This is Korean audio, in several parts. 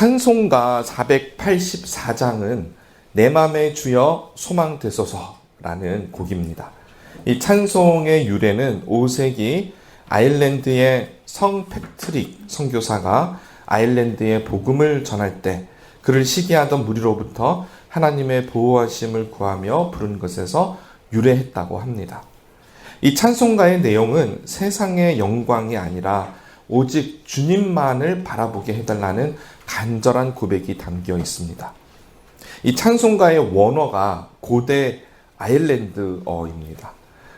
찬송가 484장은 내 맘의 주여 소망되소서라는 곡입니다. 이 찬송의 유래는 5세기 아일랜드의 성 패트릭 선교사가 아일랜드에 복음을 전할 때 그를 시기하던 무리로부터 하나님의 보호하심을 구하며 부른 것에서 유래했다고 합니다. 이 찬송가의 내용은 세상의 영광이 아니라 오직 주님만을 바라보게 해달라는 간절한 고백이 담겨 있습니다. 이 찬송가의 원어가 고대 아일랜드어입니다.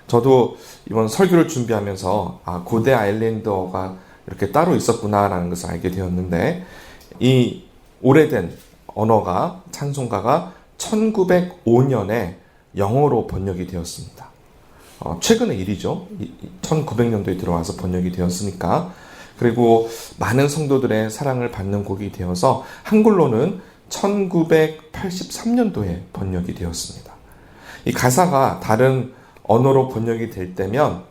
저도 이번 설교를 준비하면서 고대 아일랜드어가 이렇게 따로 있었구나라는 것을 알게 되었는데, 이 오래된 언어가, 찬송가가 1905년에 영어로 번역이 되었습니다. 최근의 일이죠. 1900년도에 들어와서 번역이 되었으니까. 그리고 많은 성도들의 사랑을 받는 곡이 되어서 한글로는 1983년도에 번역이 되었습니다. 이 가사가 다른 언어로 번역이 될 때면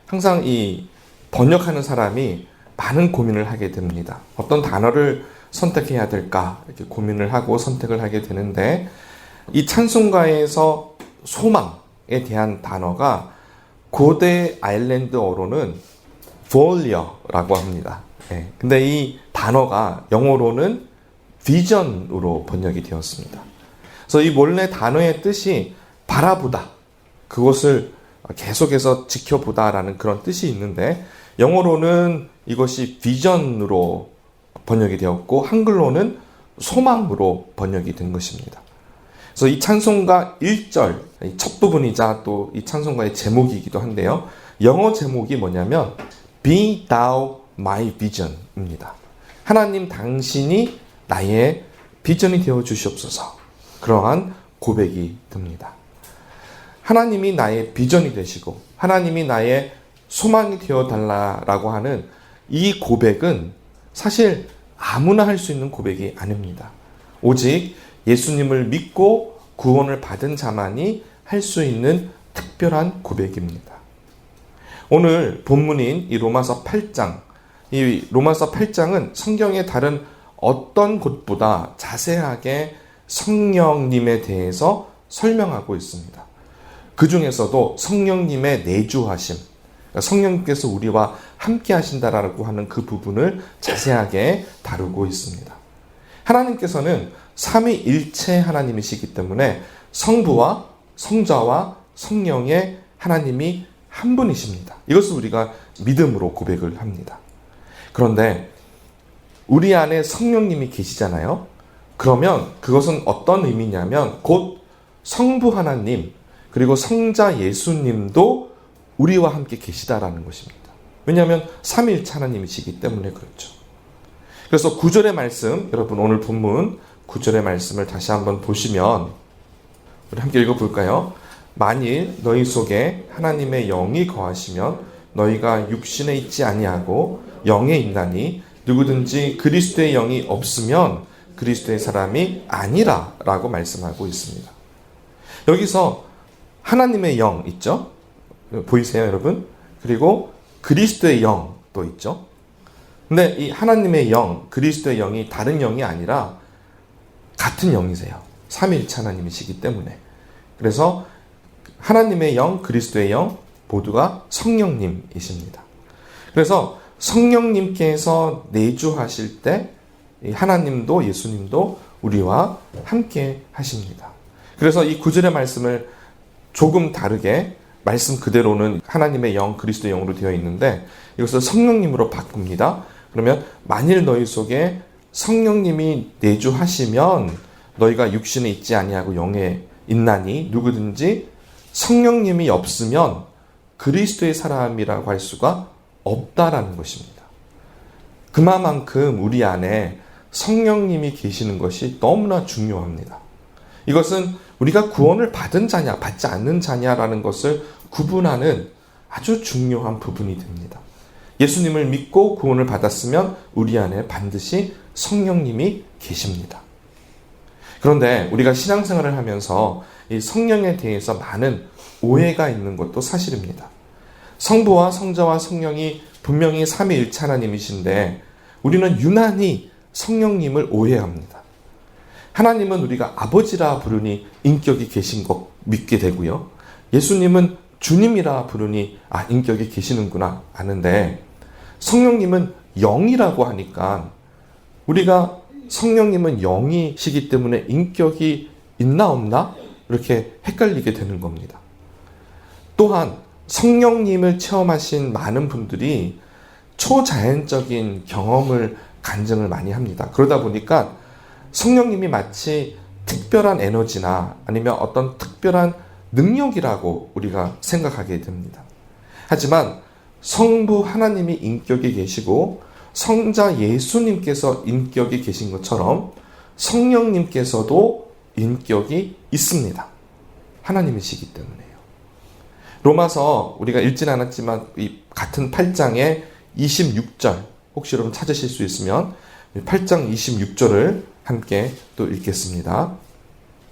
항상 이 번역하는 사람이 많은 고민을 하게 됩니다. 어떤 단어를 선택해야 될까 이렇게 고민을 하고 선택을 하게 되는데, 이 찬송가에서 소망에 대한 단어가 고대 아일랜드어로는 volio라고 합니다. 근데 이 단어가 영어로는 vision으로 번역이 되었습니다. 그래서 이 원래 단어의 뜻이 바라보다, 그것을 계속해서 지켜보다라는 그런 뜻이 있는데, 영어로는 이것이 vision으로 번역이 되었고 한글로는 소망으로 번역이 된 것입니다. 그래서 이 찬송가 1절, 첫 부분이자 또 이 찬송가의 제목이기도 한데요. 영어 제목이 뭐냐면 Be thou my vision입니다. 하나님 당신이 나의 비전이 되어 주시옵소서. 그러한 고백이 듭니다. 하나님이 나의 비전이 되시고 하나님이 나의 소망이 되어 달라라고 하는 이 고백은 사실 아무나 할 수 있는 고백이 아닙니다. 오직 예수님을 믿고 구원을 받은 자만이 할 수 있는 특별한 고백입니다. 오늘 본문인 이 로마서 8장, 이 로마서 8장은 성경의 다른 어떤 곳보다 자세하게 성령님에 대해서 설명하고 있습니다. 그 중에서도 성령님의 내주하심, 성령님께서 우리와 함께 하신다라고 하는 그 부분을 자세하게 다루고 있습니다. 하나님께서는 삼위일체 하나님이시기 때문에 성부와 성자와 성령의 하나님이 한 분이십니다. 이것을 우리가 믿음으로 고백을 합니다. 그런데 우리 안에 성령님이 계시잖아요. 그러면 그것은 어떤 의미냐면 곧 성부 하나님 그리고 성자 예수님도 우리와 함께 계시다라는 것입니다. 왜냐하면 삼위일체 하나님이시기 때문에 그렇죠. 그래서 9절의 말씀, 여러분 오늘 본문 9절의 말씀을 다시 한번 보시면 우리 함께 읽어볼까요? 만일 너희 속에 하나님의 영이 거하시면 너희가 육신에 있지 아니하고 영에 있나니 누구든지 그리스도의 영이 없으면 그리스도의 사람이 아니라 라고 말씀하고 있습니다. 여기서 하나님의 영 있죠? 보이세요 여러분? 그리고 그리스도의 영도 있죠? 근데 이 하나님의 영, 그리스도의 영이 다른 영이 아니라 같은 영이세요. 삼위일체 하나님이시기 때문에. 그래서 하나님의 영, 그리스도의 영 모두가 성령님이십니다. 그래서 성령님께서 내주하실 때 하나님도 예수님도 우리와 함께 하십니다. 그래서 이 9절의 말씀을 조금 다르게 말씀 그대로는 하나님의 영, 그리스도의 영으로 되어 있는데 이것을 성령님으로 바꿉니다. 그러면 만일 너희 속에 성령님이 내주하시면 너희가 육신에 있지 아니하고 영에 있나니 누구든지 성령님이 없으면 그리스도의 사람이라고 할 수가 없다라는 것입니다. 그만큼 우리 안에 성령님이 계시는 것이 너무나 중요합니다. 이것은 우리가 구원을 받은 자냐 받지 않는 자냐라는 것을 구분하는 아주 중요한 부분이 됩니다. 예수님을 믿고 구원을 받았으면 우리 안에 반드시 성령님이 계십니다. 그런데 우리가 신앙생활을 하면서 이 성령에 대해서 많은 오해가 있는 것도 사실입니다. 성부와 성자와 성령이 분명히 삼위일체 하나님이신데 우리는 유난히 성령님을 오해합니다. 하나님은 우리가 아버지라 부르니 인격이 계신 것 믿게 되고요. 예수님은 주님이라 부르니 인격이 계시는구나 아는데, 성령님은 영이라고 하니까 우리가 성령님은 영이시기 때문에 인격이 있나 없나 이렇게 헷갈리게 되는 겁니다. 또한 성령님을 체험하신 많은 분들이 초자연적인 경험을 간증을 많이 합니다. 그러다 보니까 성령님이 마치 특별한 에너지나 아니면 어떤 특별한 능력이라고 우리가 생각하게 됩니다. 하지만 성부 하나님이 인격이 계시고 성자 예수님께서 인격이 계신 것처럼 성령님께서도 인격이 있습니다. 하나님이시기 때문에요. 로마서 우리가 읽진 않았지만 이 같은 8장의 26절, 혹시 여러분 찾으실 수 있으면 8장 26절을 함께 또 읽겠습니다.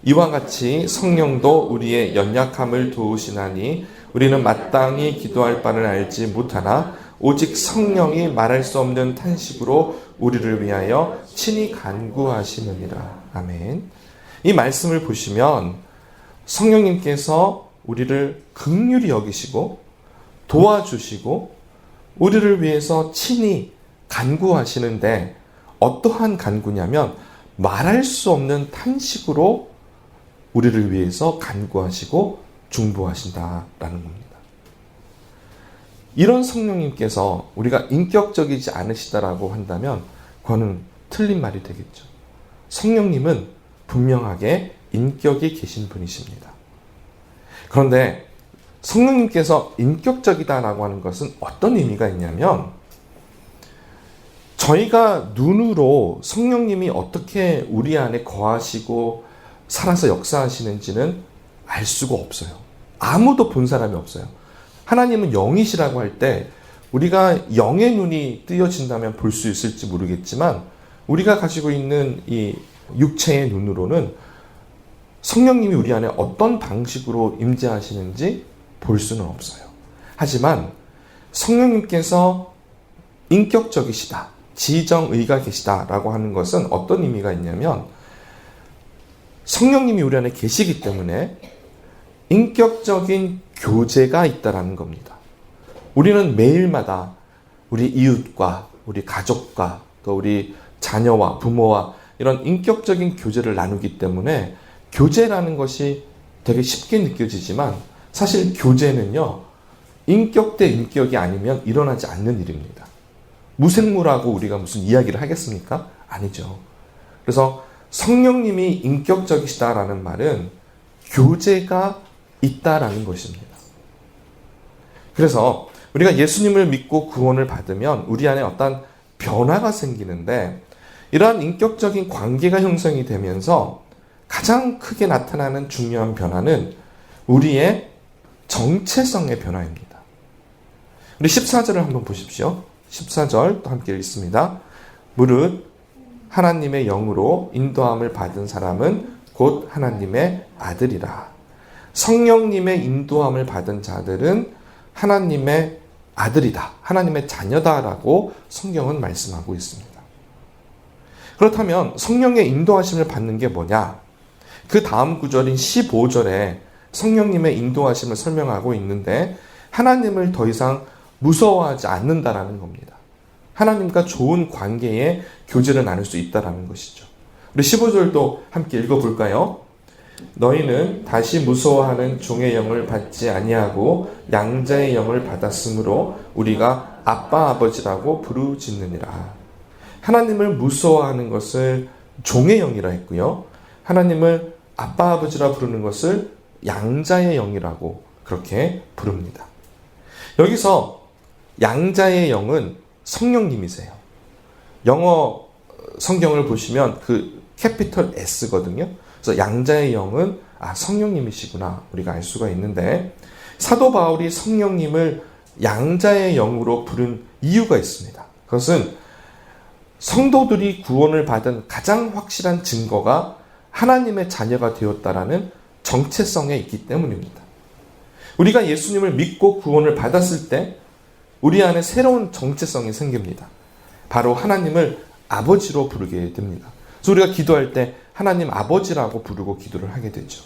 이와 같이 성령도 우리의 연약함을 도우시나니 우리는 마땅히 기도할 바를 알지 못하나 오직 성령이 말할 수 없는 탄식으로 우리를 위하여 친히 간구하시느니라. 아멘. 이 말씀을 보시면 성령님께서 우리를 긍휼히 여기시고 도와주시고 우리를 위해서 친히 간구하시는데, 어떠한 간구냐면 말할 수 없는 탄식으로 우리를 위해서 간구하시고 중보하신다라는 겁니다. 이런 성령님께서 우리가 인격적이지 않으시다라고 한다면 그거는 틀린 말이 되겠죠. 성령님은 분명하게 인격이 계신 분이십니다. 그런데 성령님께서 인격적이다라고 하는 것은 어떤 의미가 있냐면, 저희가 눈으로 성령님이 어떻게 우리 안에 거하시고 살아서 역사하시는지는 알 수가 없어요. 아무도 본 사람이 없어요. 하나님은 영이시라고 할 때 우리가 영의 눈이 뜨여진다면 볼 수 있을지 모르겠지만, 우리가 가지고 있는 이 육체의 눈으로는 성령님이 우리 안에 어떤 방식으로 임재하시는지 볼 수는 없어요. 하지만 성령님께서 인격적이시다, 지정의가 계시다라고 하는 것은 어떤 의미가 있냐면, 성령님이 우리 안에 계시기 때문에 인격적인 교제가 있다라는 겁니다. 우리는 매일마다 우리 이웃과 우리 가족과 또 우리 자녀와 부모와 이런 인격적인 교제를 나누기 때문에 교제라는 것이 되게 쉽게 느껴지지만, 사실 교제는요, 인격 대 인격이 아니면 일어나지 않는 일입니다. 무생물하고 우리가 무슨 이야기를 하겠습니까? 아니죠. 그래서 성령님이 인격적이시다라는 말은 교제가 있다라는 것입니다. 그래서 우리가 예수님을 믿고 구원을 받으면 우리 안에 어떤 변화가 생기는데, 이러한 인격적인 관계가 형성이 되면서 가장 크게 나타나는 중요한 변화는 우리의 정체성의 변화입니다. 우리 14절을 한번 보십시오. 14절 또 함께 읽습니다. 무릇 하나님의 영으로 인도함을 받은 사람은 곧 하나님의 아들이라. 성령님의 인도함을 받은 자들은 하나님의 아들이다, 하나님의 자녀다라고 성경은 말씀하고 있습니다. 그렇다면 성령의 인도하심을 받는 게 뭐냐? 그 다음 구절인 15절에 성령님의 인도하심을 설명하고 있는데, 하나님을 더 이상 무서워하지 않는다라는 겁니다. 하나님과 좋은 관계의 교제를 나눌 수 있다라는 것이죠. 우리 15절도 함께 읽어볼까요? 너희는 다시 무서워하는 종의 영을 받지 아니하고 양자의 영을 받았으므로 우리가 아빠 아버지라고 부르짖느니라. 하나님을 무서워하는 것을 종의 영이라 했고요, 하나님을 아빠 아버지라 부르는 것을 양자의 영이라고 그렇게 부릅니다. 여기서 양자의 영은 성령님이세요. 영어 성경을 보시면 그 캐피털 S거든요. 그래서 양자의 영은 성령님이시구나 우리가 알 수가 있는데, 사도 바울이 성령님을 양자의 영으로 부른 이유가 있습니다. 그것은 성도들이 구원을 받은 가장 확실한 증거가 하나님의 자녀가 되었다라는 정체성에 있기 때문입니다. 우리가 예수님을 믿고 구원을 받았을 때 우리 안에 새로운 정체성이 생깁니다. 바로 하나님을 아버지로 부르게 됩니다. 그래서 우리가 기도할 때 하나님 아버지라고 부르고 기도를 하게 되죠.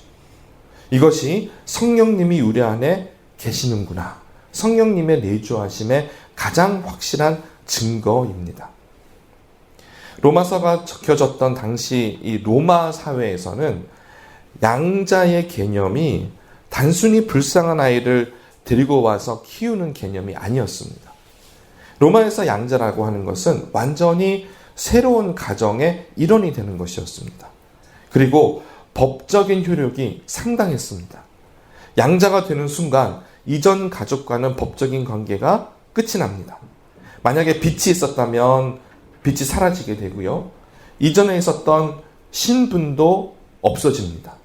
이것이 성령님이 우리 안에 계시는구나. 성령님의 내주하심의 가장 확실한 증거입니다. 로마서가 적혀졌던 당시 이 로마 사회에서는 양자의 개념이 단순히 불쌍한 아이를 데리고 와서 키우는 개념이 아니었습니다. 로마에서 양자라고 하는 것은 완전히 새로운 가정의 일원이 되는 것이었습니다. 그리고 법적인 효력이 상당했습니다. 양자가 되는 순간 이전 가족과는 법적인 관계가 끝이 납니다. 만약에 빚이 있었다면 빚이 사라지게 되고요. 이전에 있었던 신분도 없어집니다.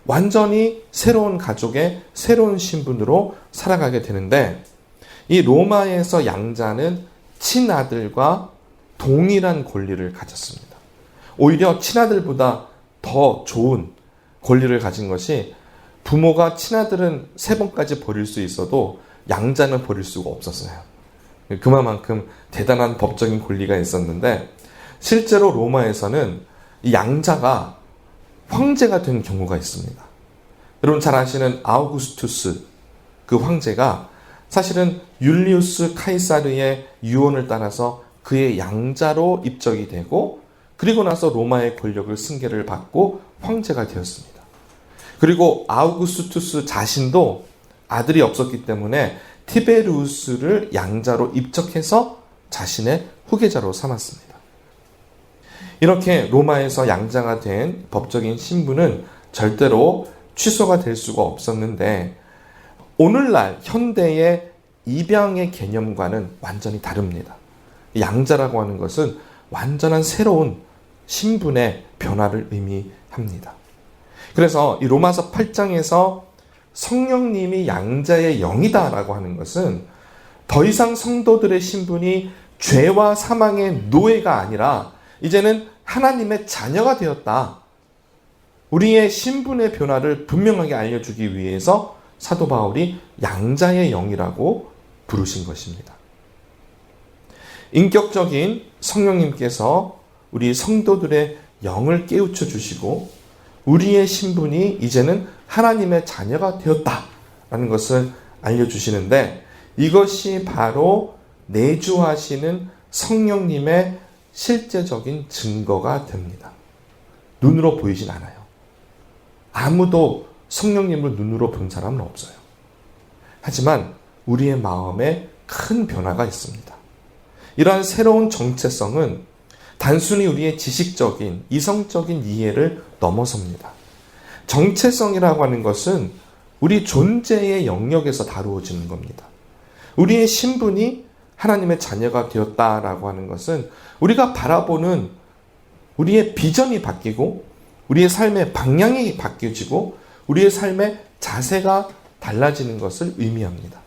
완전히 새로운 가족의 새로운 신분으로 살아가게 되는데 이 로마에서 양자는 친아들과 동일한 권리를 가졌습니다. 오히려 친아들보다 더 좋은 권리를 가진 것이 부모가 친아들은 3번까지 버릴 수 있어도 양자는 버릴 수가 없었어요. 그만큼 대단한 법적인 권리가 있었는데 실제로 로마에서는 이 양자가 황제가 된 경우가 있습니다. 여러분 잘 아시는 아우구스투스 그 황제가 사실은 율리우스 카이사르의 유언을 따라서 그의 양자로 입적이 되고 그리고 나서 로마의 권력을 승계를 받고 황제가 되었습니다. 그리고 아우구스투스 자신도 아들이 없었기 때문에 티베리우스를 양자로 입적해서 자신의 후계자로 삼았습니다. 이렇게 로마에서 양자가 된 법적인 신분은 절대로 취소가 될 수가 없었는데 오늘날 현대의 입양의 개념과는 완전히 다릅니다. 양자라고 하는 것은 완전한 새로운 신분의 변화를 의미합니다. 그래서 이 로마서 8장에서 성령님이 양자의 영이다라고 하는 것은 더 이상 성도들의 신분이 죄와 사망의 노예가 아니라 이제는 하나님의 자녀가 되었다. 우리의 신분의 변화를 분명하게 알려주기 위해서 사도 바울이 양자의 영이라고 부르신 것입니다. 인격적인 성령님께서 우리 성도들의 영을 깨우쳐 주시고 우리의 신분이 이제는 하나님의 자녀가 되었다라는 것을 알려주시는데 이것이 바로 내주하시는 성령님의 실제적인 증거가 됩니다. 눈으로 보이진 않아요. 아무도 성령님을 눈으로 본 사람은 없어요. 하지만 우리의 마음에 큰 변화가 있습니다. 이러한 새로운 정체성은 단순히 우리의 지식적인, 이성적인 이해를 넘어섭니다. 정체성이라고 하는 것은 우리 존재의 영역에서 다루어지는 겁니다. 우리의 신분이 하나님의 자녀가 되었다라고 하는 것은 우리가 바라보는 우리의 비전이 바뀌고 우리의 삶의 방향이 바뀌어지고 우리의 삶의 자세가 달라지는 것을 의미합니다.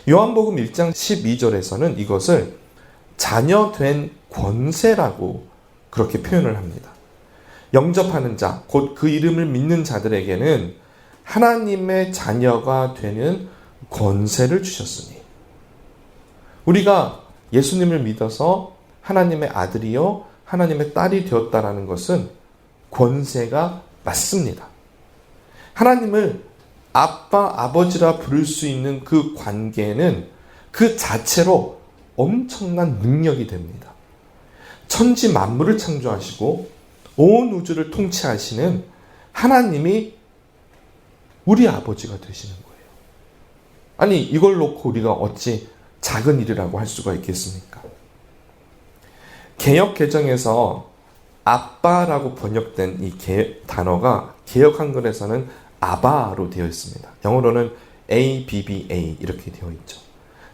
요한복음 1장 12절에서는 이것을 자녀된 권세라고 그렇게 표현을 합니다. 영접하는 자, 곧 그 이름을 믿는 자들에게는 하나님의 자녀가 되는 권세를 주셨으니 우리가 예수님을 믿어서 하나님의 아들이요 하나님의 딸이 되었다라는 것은 권세가 맞습니다. 하나님을 아빠, 아버지라 부를 수 있는 그 관계는 그 자체로 엄청난 능력이 됩니다. 천지 만물을 창조하시고 온 우주를 통치하시는 하나님이 우리 아버지가 되시는 거예요. 아니 이걸 놓고 우리가 어찌 작은 일이라고 할 수가 있겠습니까? 개역 개정에서 아빠라고 번역된 이 단어가 개역 한글에서는 아바로 되어 있습니다. 영어로는 ABBA 이렇게 되어 있죠.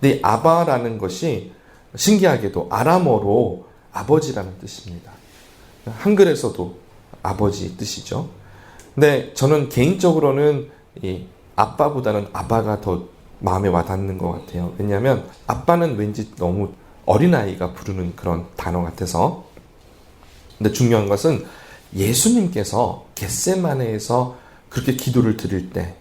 근데 이 아바라는 것이 신기하게도 아람어로 아버지라는 뜻입니다. 한글에서도 아버지 뜻이죠. 근데 저는 개인적으로는 이 아빠보다는 아바가 더 마음에 와닿는 것 같아요. 왜냐하면 아빠는 왠지 너무 어린아이가 부르는 그런 단어 같아서. 근데 중요한 것은 예수님께서 겟세마네에서 그렇게 기도를 드릴 때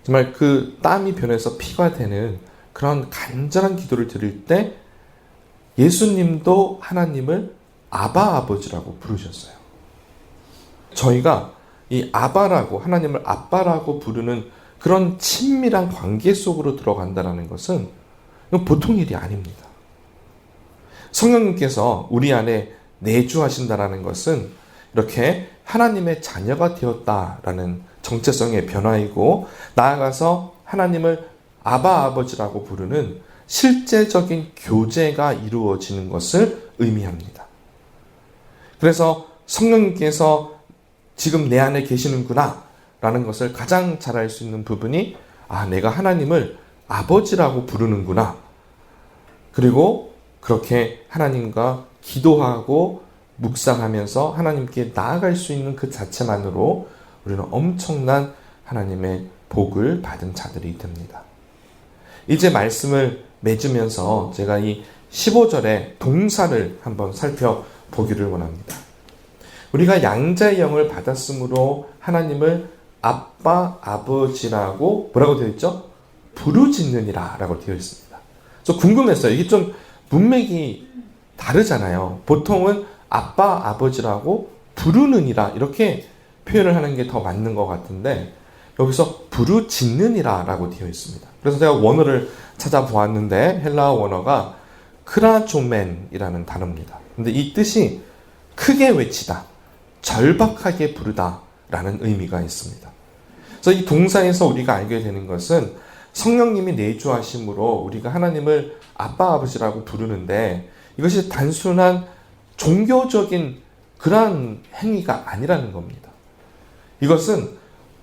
정말 그 땀이 변해서 피가 되는 그런 간절한 기도를 드릴 때 예수님도 하나님을 아바 아버지라고 부르셨어요. 저희가 이 아바라고, 하나님을 아빠라고 부르는 그런 친밀한 관계 속으로 들어간다는 것은 보통 일이 아닙니다. 성령님께서 우리 안에 내주하신다는 것은 이렇게 하나님의 자녀가 되었다라는 정체성의 변화이고, 나아가서 하나님을 아바 아버지라고 부르는 실제적인 교제가 이루어지는 것을 의미합니다. 그래서 성령님께서 지금 내 안에 계시는구나 라는 것을 가장 잘 알 수 있는 부분이, 내가 하나님을 아버지라고 부르는구나. 그리고 그렇게 하나님과 기도하고 묵상하면서 하나님께 나아갈 수 있는 그 자체만으로 우리는 엄청난 하나님의 복을 받은 자들이 됩니다. 이제 말씀을 맺으면서 제가 이 15절의 동사를 한번 살펴보기를 원합니다. 우리가 양자의 영을 받았으므로 하나님을 아빠, 아버지라고 뭐라고 되어 있죠? 부르짖느니라 라고 되어 있습니다. 저 궁금했어요. 이게 좀 문맥이 다르잖아요. 보통은 아빠, 아버지라고 부르느니라 이렇게 표현을 하는 게 더 맞는 것 같은데, 여기서 부르짖느니라 라고 되어 있습니다. 그래서 제가 원어를 찾아보았는데 헬라어 원어가 크라조멘이라는 단어입니다. 근데 이 뜻이 크게 외치다, 절박하게 부르다 라는 의미가 있습니다. 그래서 이 동사에서 우리가 알게 되는 것은 성령님이 내주하심으로 우리가 하나님을 아빠 아버지라고 부르는데, 이것이 단순한 종교적인 그러한 행위가 아니라는 겁니다. 이것은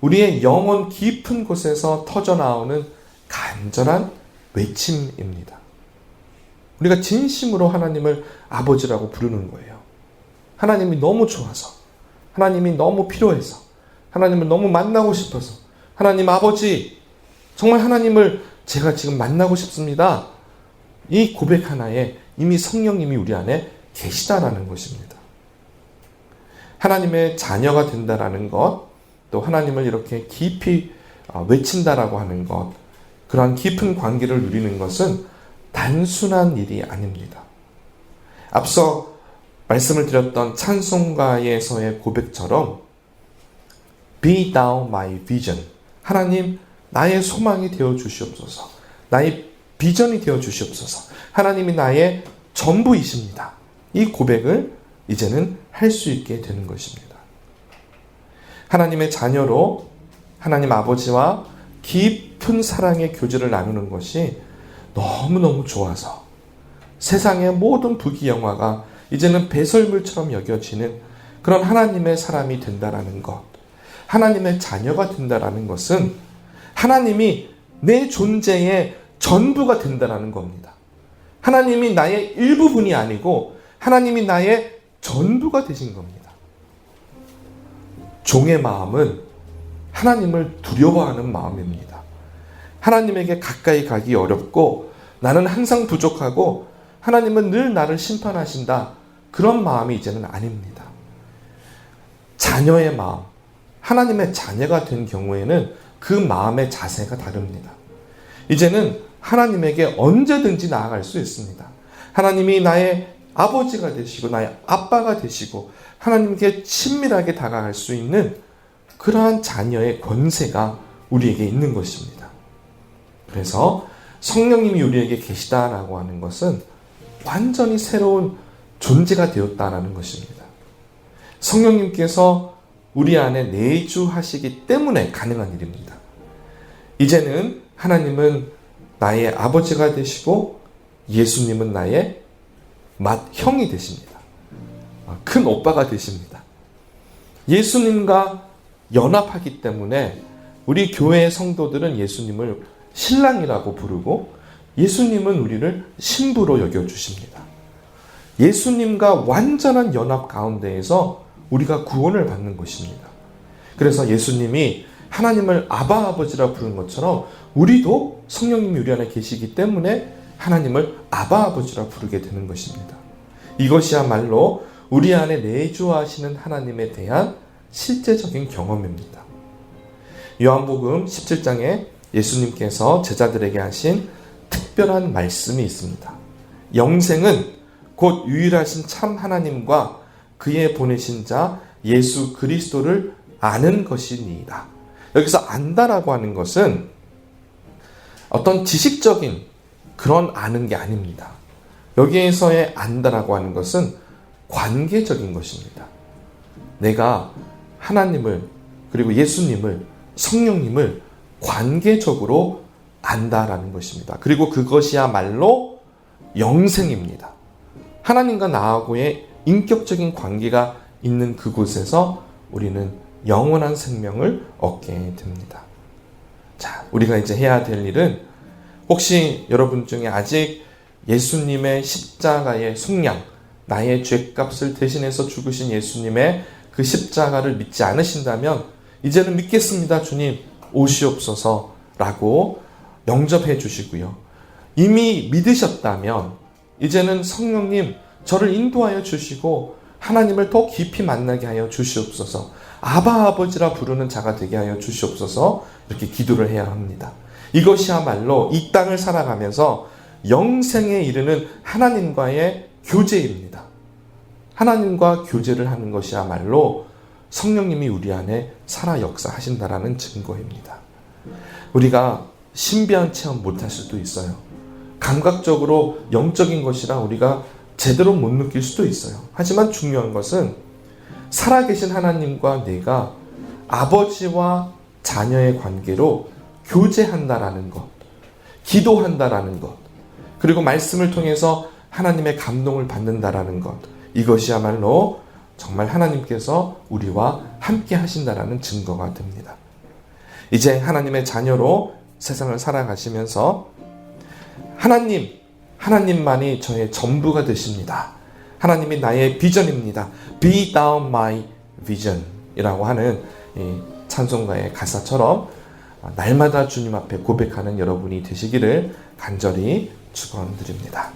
우리의 영혼 깊은 곳에서 터져나오는 간절한 외침입니다. 우리가 진심으로 하나님을 아버지라고 부르는 거예요. 하나님이 너무 좋아서, 하나님이 너무 필요해서, 하나님을 너무 만나고 싶어서, 하나님 아버지, 정말 하나님을 제가 지금 만나고 싶습니다. 이 고백 하나에 이미 성령님이 우리 안에 계시다라는 것입니다. 하나님의 자녀가 된다라는 것, 또 하나님을 이렇게 깊이 외친다라고 하는 것, 그러한 깊은 관계를 누리는 것은 단순한 일이 아닙니다. 앞서 말씀을 드렸던 찬송가에서의 고백처럼 Be thou my vision, 하나님 나의 소망이 되어 주시옵소서, 나의 비전이 되어 주시옵소서, 하나님이 나의 전부이십니다. 이 고백을 이제는 할 수 있게 되는 것입니다. 하나님의 자녀로 하나님 아버지와 깊은 사랑의 교제를 나누는 것이 너무너무 좋아서 세상의 모든 부귀영화가 이제는 배설물처럼 여겨지는 그런 하나님의 사람이 된다라는 것, 하나님의 자녀가 된다라는 것은 하나님이 내 존재의 전부가 된다라는 겁니다. 하나님이 나의 일부분이 아니고 하나님이 나의 전부가 되신 겁니다. 종의 마음은 하나님을 두려워하는 마음입니다. 하나님에게 가까이 가기 어렵고 나는 항상 부족하고 하나님은 늘 나를 심판하신다, 그런 마음이 이제는 아닙니다. 자녀의 마음, 하나님의 자녀가 된 경우에는 그 마음의 자세가 다릅니다. 이제는 하나님에게 언제든지 나아갈 수 있습니다. 하나님이 나의 아버지가 되시고 나의 아빠가 되시고 하나님께 친밀하게 다가갈 수 있는 그러한 자녀의 권세가 우리에게 있는 것입니다. 그래서 성령님이 우리에게 계시다라고 하는 것은 완전히 새로운 존재가 되었다라는 것입니다. 성령님께서 우리 안에 내주하시기 때문에 가능한 일입니다. 이제는 하나님은 나의 아버지가 되시고 예수님은 나의 맏형이 되십니다. 큰 오빠가 되십니다. 예수님과 연합하기 때문에 우리 교회의 성도들은 예수님을 신랑이라고 부르고 예수님은 우리를 신부로 여겨주십니다. 예수님과 완전한 연합 가운데에서 우리가 구원을 받는 것입니다. 그래서 예수님이 하나님을 아바 아버지라 부르는 것처럼 우리도 성령님이 우리 안에 계시기 때문에 하나님을 아바 아버지라 부르게 되는 것입니다. 이것이야말로 우리 안에 내주하시는 하나님에 대한 실제적인 경험입니다. 요한복음 17장에 예수님께서 제자들에게 하신 특별한 말씀이 있습니다. 영생은 곧 유일하신 참 하나님과 그의 보내신 자 예수 그리스도를 아는 것이니이다. 여기서 안다라고 하는 것은 어떤 지식적인 그런 아는 게 아닙니다. 여기에서의 안다라고 하는 것은 관계적인 것입니다. 내가 하나님을 그리고 예수님을 성령님을 관계적으로 안다라는 것입니다. 그리고 그것이야말로 영생입니다. 하나님과 나하고의 인격적인 관계가 있는 그곳에서 우리는 영원한 생명을 얻게 됩니다. 자, 우리가 이제 해야 될 일은 혹시 여러분 중에 아직 예수님의 십자가의 속량, 나의 죄값을 대신해서 죽으신 예수님의 그 십자가를 믿지 않으신다면 이제는 믿겠습니다. 주님 오시옵소서 라고 영접해 주시고요. 이미 믿으셨다면 이제는 성령님 저를 인도하여 주시고 하나님을 더 깊이 만나게 하여 주시옵소서, 아바 아버지라 부르는 자가 되게 하여 주시옵소서, 이렇게 기도를 해야 합니다. 이것이야말로 이 땅을 살아가면서 영생에 이르는 하나님과의 교제입니다. 하나님과 교제를 하는 것이야말로 성령님이 우리 안에 살아 역사하신다라는 증거입니다. 우리가 신비한 체험 못할 수도 있어요. 감각적으로 영적인 것이라 우리가 제대로 못 느낄 수도 있어요. 하지만 중요한 것은 살아계신 하나님과 내가 아버지와 자녀의 관계로 교제한다라는 것, 기도한다라는 것, 그리고 말씀을 통해서 하나님의 감동을 받는다라는 것, 이것이야말로 정말 하나님께서 우리와 함께 하신다라는 증거가 됩니다. 이제 하나님의 자녀로 세상을 살아가시면서 하나님만이 저의 전부가 되십니다. 하나님이 나의 비전입니다. Be thou my vision 이라고 하는 이 찬송가의 가사처럼 날마다 주님 앞에 고백하는 여러분이 되시기를 간절히 축원드립니다.